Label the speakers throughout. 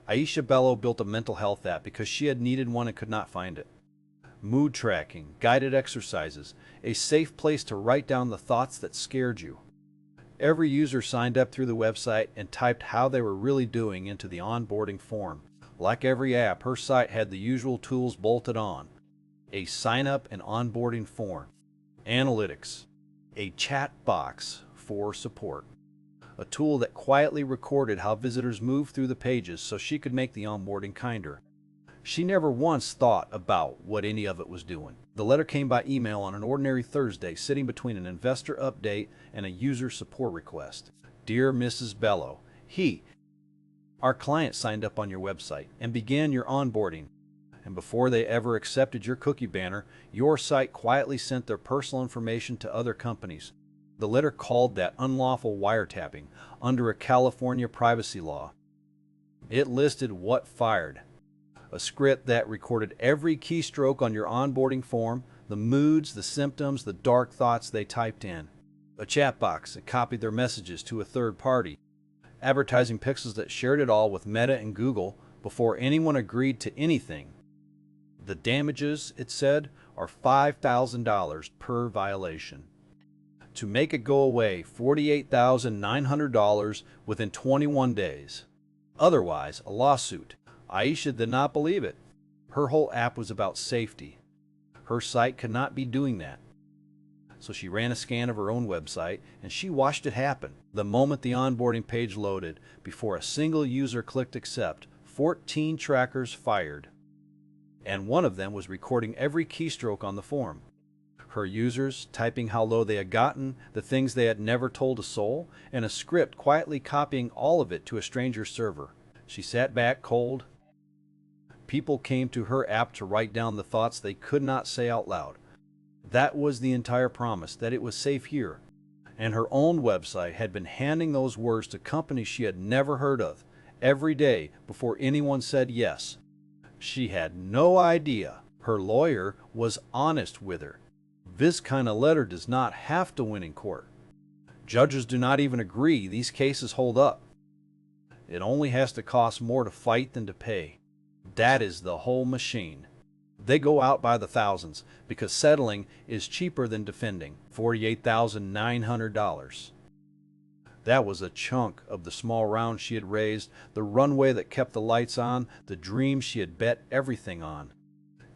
Speaker 1: Aisha Bello built a mental health app because she had needed one and could not find it. Mood tracking, guided exercises, a safe place to write down the thoughts that scared you. Every user signed up through the website and typed how they were really doing into the onboarding form. Like every app, her site had the usual tools bolted on. A sign-up and onboarding form. Analytics. A chat box for support. A tool that quietly recorded how visitors moved through the pages so she could make the onboarding kinder. She never once thought about what any of it was doing. The letter came by email on an ordinary Thursday, sitting between an investor update and a user support request. Dear Mrs. Bello, our client signed up on your website and began your onboarding. And before they ever accepted your cookie banner, your site quietly sent their personal information to other companies. The letter called that unlawful wiretapping under a California privacy law. It listed what fired. A script that recorded every keystroke on your onboarding form, the moods, the symptoms, the dark thoughts they typed in. A chat box that copied their messages to a third party. Advertising pixels that shared it all with Meta and Google before anyone agreed to anything. The damages, it said, are $5,000 per violation. To make it go away, $48,900 within 21 days. Otherwise, a lawsuit. Aisha did not believe it. Her whole app was about safety. Her site could not be doing that. So she ran a scan of her own website and she watched it happen. The moment the onboarding page loaded, before a single user clicked accept, 14 trackers fired. And one of them was recording every keystroke on the form. Her users typing how low they had gotten, the things they had never told a soul, and a script quietly copying all of it to a stranger's server. She sat back cold. People came to her app to write down the thoughts they could not say out loud. That was the entire promise, that it was safe here. And her own website had been handing those words to companies she had never heard of, every day before anyone said yes. She had no idea. Her lawyer was honest with her. This kind of letter does not have to win in court. Judges do not even agree these cases hold up. It only has to cost more to fight than to pay. That is the whole machine. They go out by the thousands because settling is cheaper than defending. $48,900. That was a chunk of the small round she had raised, the runway that kept the lights on, the dream she had bet everything on.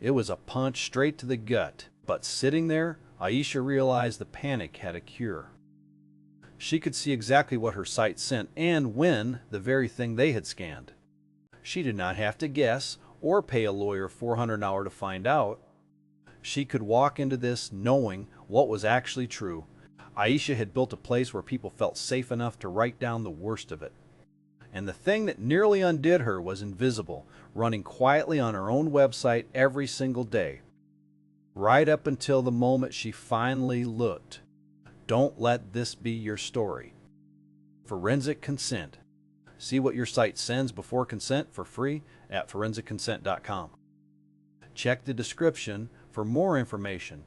Speaker 1: It was a punch straight to the gut. But sitting there, Aisha realized the panic had a cure. She could see exactly what her site sent and when, the very thing they had scanned. She did not have to guess or pay a lawyer $400 an hour to find out. She could walk into this knowing what was actually true. Aisha had built a place where people felt safe enough to write down the worst of it. And the thing that nearly undid her was invisible, running quietly on her own website every single day. Right up until the moment she finally looked. Don't let this be your story. Forensic Consent. See what your site sends before consent for free at ForensicConsent.com. Check the description for more information.